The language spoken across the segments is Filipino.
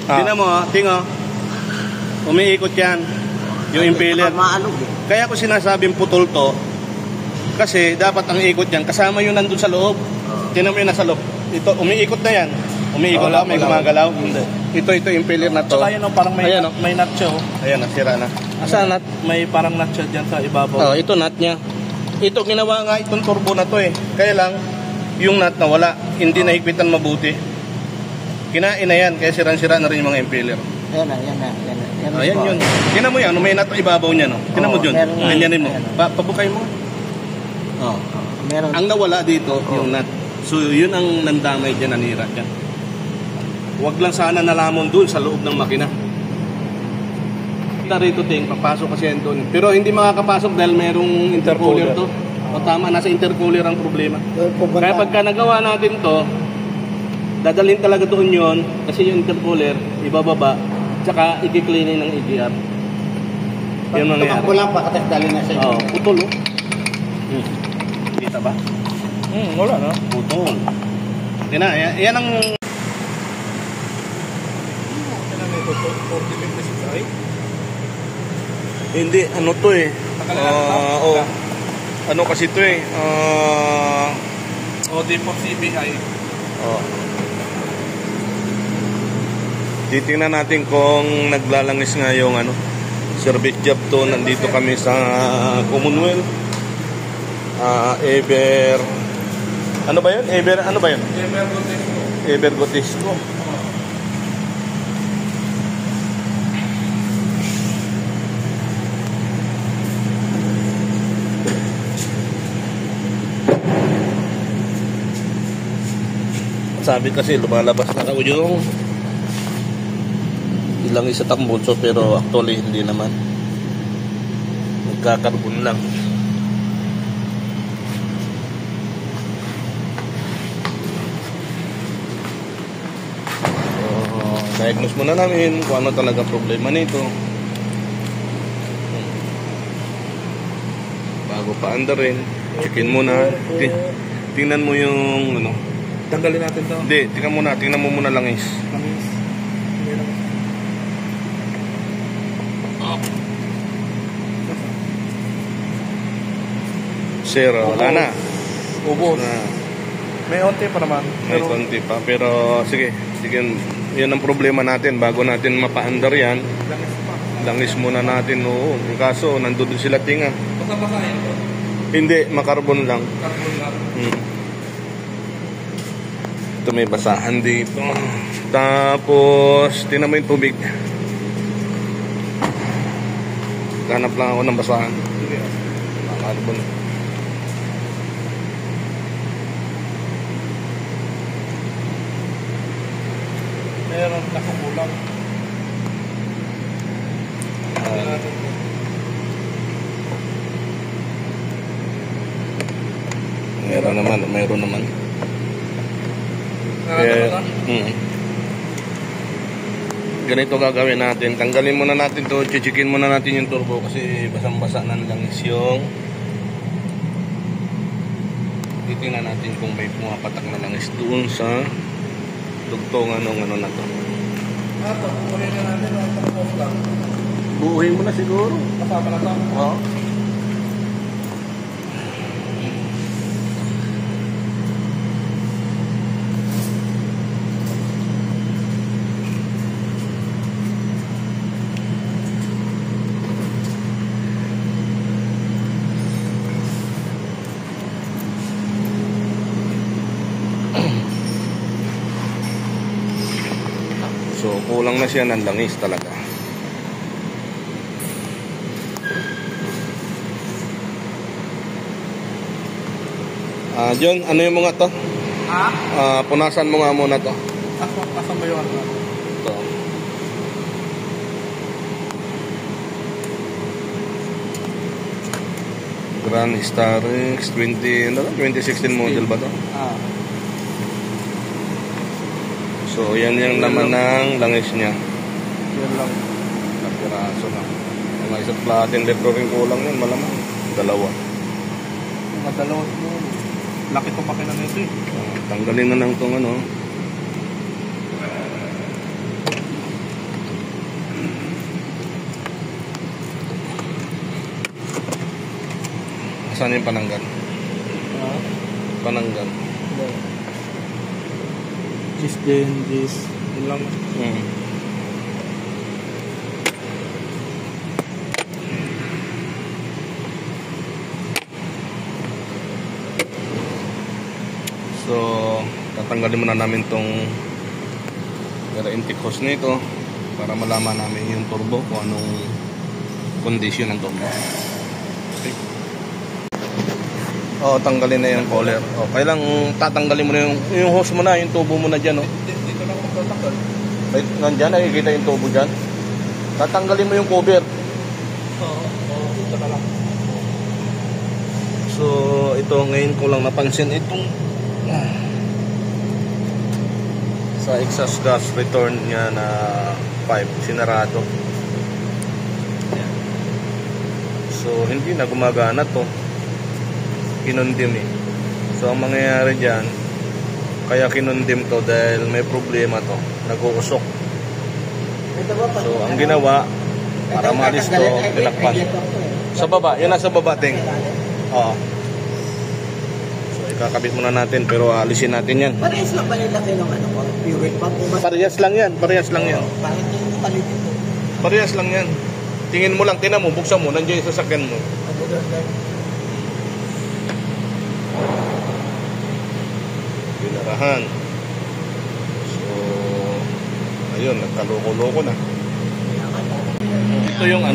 Tingnan mo, tingo. Umiikot yan. Yung impeller. Kaya ko sinasabing putol to, kasi dapat ang ikot yan, kasama yun nandun sa loob. Tingnan mo yun nasa loob. Ito, umiikot na yan. Umiikot lang, may gumagalaw. Hindi. Ito impeller na to. Tsaka yun, parang may nut siya. Ayan, nasira na. Asa nut? May parang nut siya dyan sa ibabaw. Ito nut niya. Ito, ginawa nga itong turbo na to eh. Kaya lang, yung nut na wala, hindi nahigpitan mabuti. Kinain na yan, kaya sirang-sira na rin yung mga impeller. Ayan yun. Tingnan mo yan, may nut ibabaw niya, no? Tingnan mo dyan. Ganyanin mo. Pabukay mo. Ang nawala dito, yung nut. So, yun ang nandamay dyan, nanira dyan. Huwag lang sana nalamon dun sa loob ng makina. Kita rito, Ting, papasok kasi yan dun. Pero hindi makakapasok dahil merong intercooler to. O tama, nasa intercooler ang problema. Kaya pagka nagawa natin to, dadalhin talaga doon yun, kasi yung intercooler, ibababa, tsaka i-cleanin ng EGR. Yan mangyayari. Tumakbo lang, pakatas dali na siya. Putol, Kita ba? Wala na. Putol. Yan ang... Hindi, ano to eh. Ano kasi to eh. OD4 CBI. Titingnan natin kung naglalangis nga yung service job to. Nandito kami sa Commonwealth. Ever. Ano ba yun? Ano ba yun? Ever Gotisco. Sabi kasi lumalabas na raw yung ilang isa tambunso, pero actually hindi naman, nagkakarbon lang. So, diagnose muna namin kung ano talaga problema nito bago pa andarin. Checkin muna, tingnan mo yung Tanggalin natin to. Hindi, tingnan mo muna langis. Zero, wala na. Ubos. May onti pa naman. May konti pa, pero sige, yan ang problema natin. Bago natin mapaandar yan, langis muna natin. Yung kaso, nandun sila tinga. Basa-basahin to? Hindi, makarbon lang. Carbon lang. Ito may basahan dito. Tapos, tingnan mo yung tubig. Hanap lang ako ng basahan. Carbon. Meron nakumulang. Mayroon naman. Ganito gagawin natin. Tanggalin muna natin to, chichikin muna natin yung turbo kasi basang-basa na langis yung. Titingnan natin kung may pumapatak na langis doon sa dugtongan ng na to. Buuhin na natin ang tapos lang. Buuhin mo na siguro. Kasama na to? Oo. So, kulang na siya ng langis talaga. John, ano yung mga to? Punasan mo nga muna to. Asan ba yung ano? Ito. Grand Starix 2016 model ba to? So, yan yung laman ng langis niya. Yan lang. Piraso na. Mga isang platin litro rin kulang yun, malamang. Dalawa. Mga dalawa mo. Laki to pakina nito eh. Tanggalin na lang itong Nasaan yung pananggal? Pananggal. Gis din, gis. Yun lang. So, tatanggalin muna namin tong intake hose nito para malaman namin yung turbo kung anong condition ng turbo. Okay. Tanggalin na yung cooler. Kailang tatanggalin mo na yung hose mo na, yung tubo mo na dyan. Dito lang ako tatanggal. Nandyan, nakikita yung tubo dyan. Tatanggalin mo yung cover. Dito na lang. So, ito ngayon ko lang napansin itong sa exhaust gas return niya na pipe, sinarado. So, hindi na gumagana to. Kinundim eh. So, ang mangyayari dyan, kaya kinundim to dahil may problema to. Nag-uusok. So, ang ginawa, para maalis to, tinakpan. Sa baba, yan nasa baba, ting. Oo. So, ikakabit muna natin, pero alisin natin yan. Parehas lang ba nila kayo ng ano ko? Pure pa po ba? Parehas lang yan, parehas lang yan. Bakit yung palit ito? Parehas lang yan. Tingin mo lang, tinan mo, buksan mo, nandiyan yung sasakyan mo. Pinarahan. So, ayun, nagkaloko-loko na. Ito yung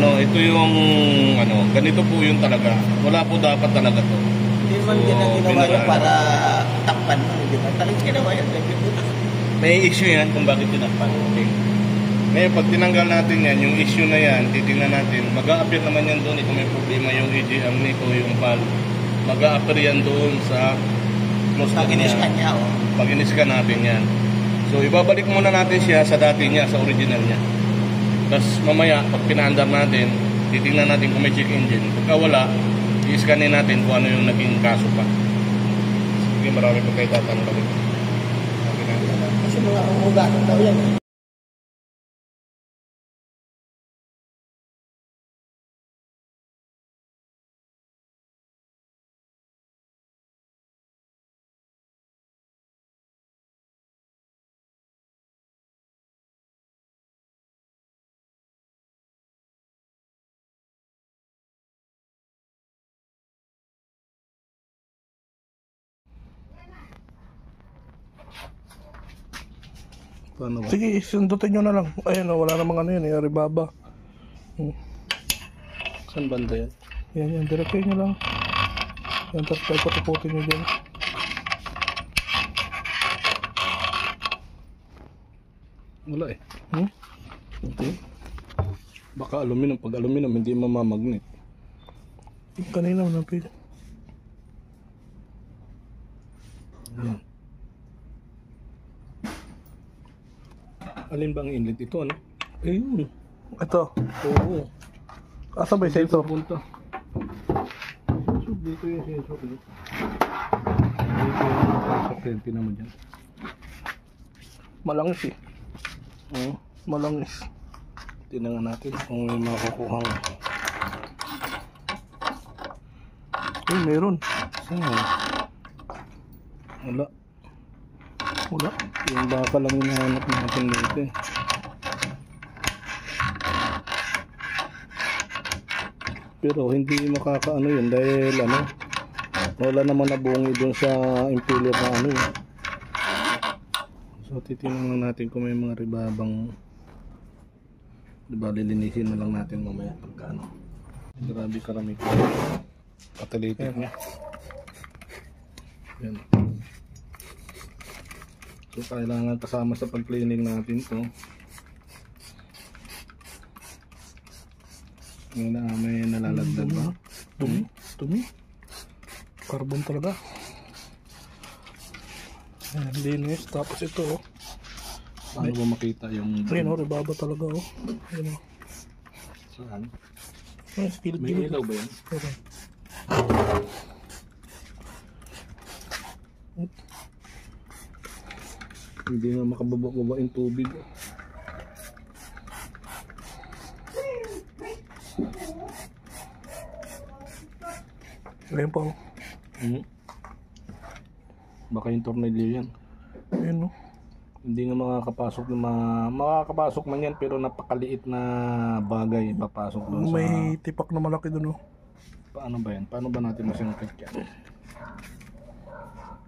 ganito po yung talaga. Wala po dapat talaga to. Hindi man ginawa yun para takpan mo, di ba? Talagang ginawa yun. May issue yan kung bakit tinakpan. Okay. Ngayon, pag tinanggal natin yan, yung issue na yan, titingnan natin, mag-a-appear naman yan doon. Kung may problema yung EGM nito, yung valve, mag-a-appear yan doon sa Pag-iniskan niya, Pag-iniskan natin yan. So, ibabalik muna natin siya sa dati niya, sa original niya. Tapos, mamaya, pag pinaandar natin, titingnan natin kung may check engine. Pagka wala, i-scanin natin kung ano yung naging kaso pa. Sige, marami pa kayo tatanggalin. Kasi mga umugasan daw yan. Paano ba? Sige, sundutin nyo na lang. Ayun, wala namang ano yun, Aribaba. Saan banda yan? Yan, direktoy nyo lang. Yan, tapos tayo patuputin nyo dyan. Wala eh. Okay. Baka aluminum. Pag aluminum, hindi mamamagnet. Kanina mo napil. Alin ba ang inlet ito, ano? Ayun. Ito. Oo. Asan ba yung sensor? Punta. So, dito yung sensor. Dito yung sensor. Tinan mo dyan. Malangis eh. Malangis. Tingnan natin kung may makukuhang. Ay, meron. Saan? Wala. Wala. Yung baka lang hinahanap natin dito eh. Pero hindi makakaano yun dahil wala naman nabungi dun sa impeller na eh. So titingnan lang natin kung may mga ribabang, diba, lilinisin na lang natin mamaya pagka grabe karami ko catalytic niya. Yan. So kailangan kasama sa pag-cleaning natin to. May nalalagdag ba? Dumi. Carbon talaga. Ayan, linis. Tapos ito Paano ba makita yung... Ayun ribaba talaga Ayun Saan? Steel May ilaw ba yan? Okay. Hindi na makababa yung tubig. Ayan pa oh. Baka yung tornilyo yan. Ayan oh. Hindi nga makakapasok yung makakapasok man yan pero napakaliit na bagay papasok doon sa... May tipak na malaki doon oh. Paano ba yan? Paano ba natin masingkit yan?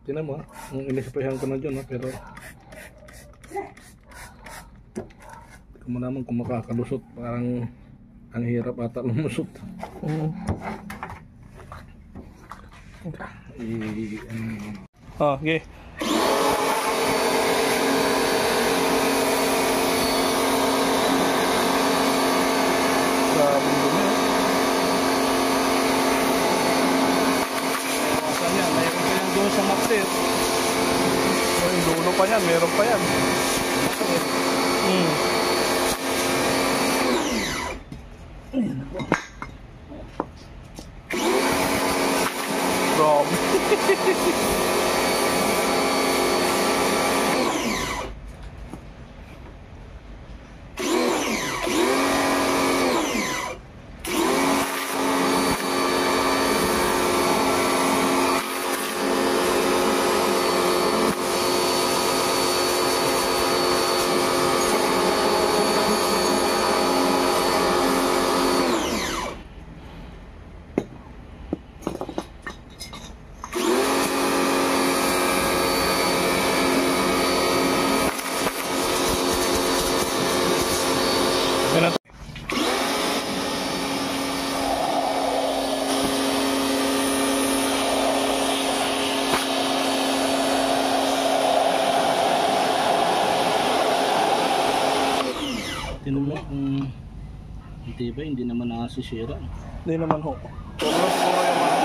Tinan mo ha, inisprayan ko na dyan ha, pero hindi ko mo naman kung makakalusot, parang ang hirap ata lumusot. Okay. Grabe dumi oh. Saan yan? Mayroon pa yan doon sa master. Ay, dulo pa yan, meron pa yan. Grabe. Tinan mo kung hindi ba, hindi naman nakasisira. Hindi naman ho. Puro yung mga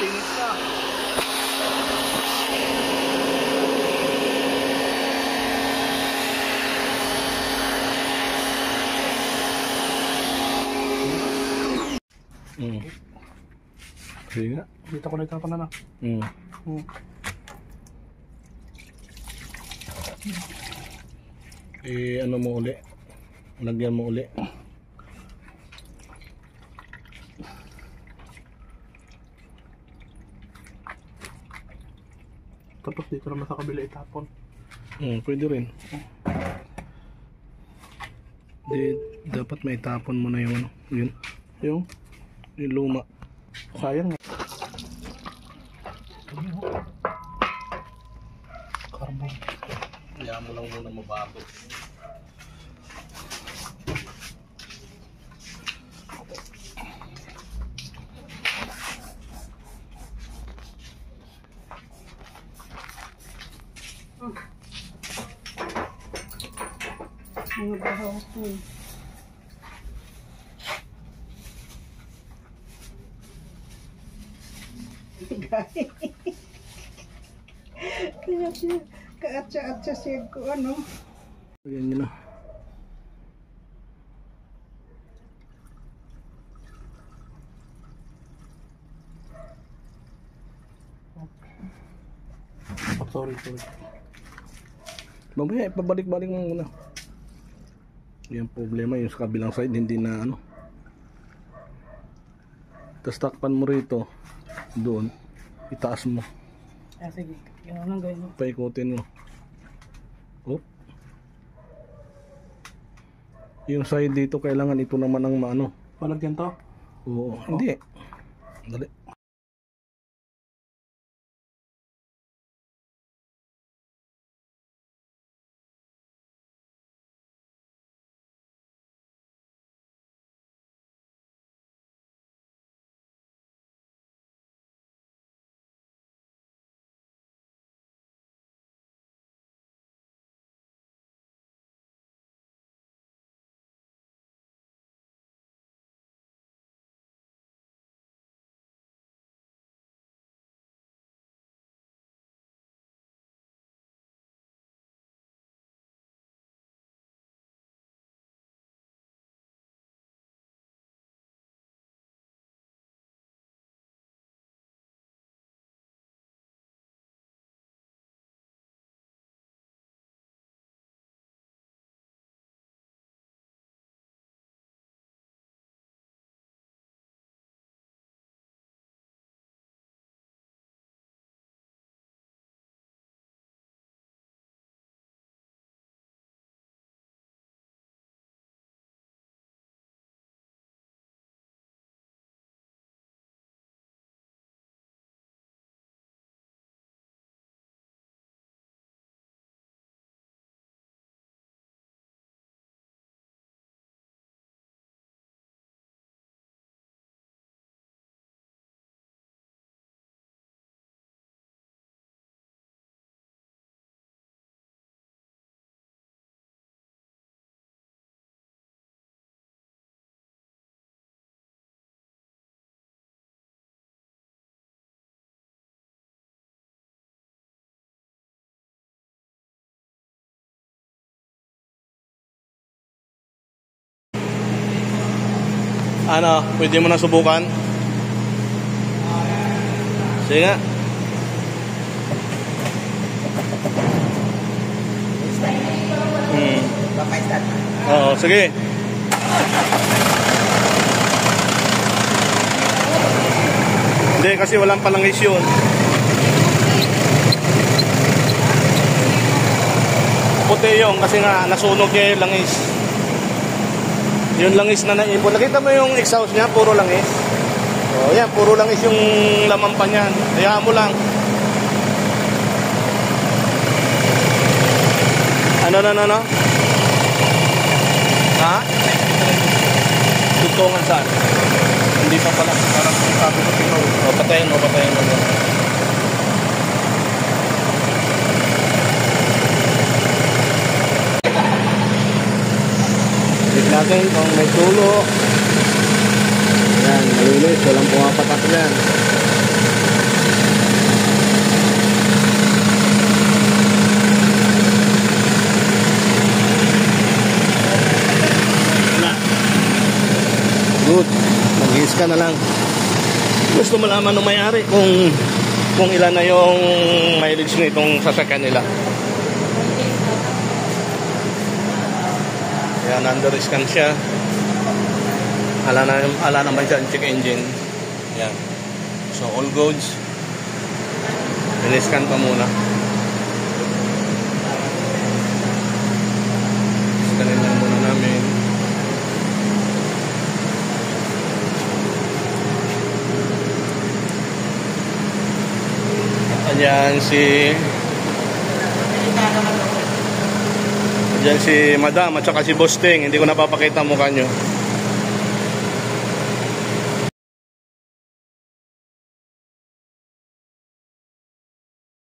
Tinis ka. Sige nga. dito ko na na. Ano mo uli? Lagyan mo uli. Tapos dito naman sa kabila itapon. Pwede rin. Dapat may tapon mo na yung ano. Yung luma. Sayang eh. Carbon. Kaya mo lang muna mabakot. Mga bahaw ko. Kaya siya, kaatsa-atsa siya ko ano. Ayan yun na. Sorry. Mamaya ipabalik-balik mo muna. Yung problema yung sa kabilang side hindi na ano. Tapos takpan mo rito. Doon. Itaas mo. Sige, yun lang gawin mo. Paikutin mo. Oh. Yung side dito kailangan ito naman ang maano. Palagyan to? Oo. Hindi. Dali. Ano, pwede mo na subukan? Sige nga. Papay-start. Oo, sige. Hindi, kasi walang palangis yun. Puti yung, kasi nga nasunog niya yung langis. Yung langis na naipon. Nakita mo yung exhaust niya, puro langis. O yan, puro langis yung laman pa niyan. Hayaan mo lang. Ano? Ha? Tutungan saan? Hindi pa pala. Parang sabi ko pinol. O, patayin mo. Check natin kung may tulo. Yan, malinis. Walang pumapatak yan. Wala. Good. Mag-his ka na lang. Gusto malaman ng may-ari kung ilan na yung mileage nitong sasakyan nila. Yan, under-scan siya. Ala naman siya ang check engine. Yan. So, all goods. In-scan pa muna. Scanin lang muna namin. Ayan si Madam at saka si Boss Ting. Hindi ko napapakita ang mukha nyo.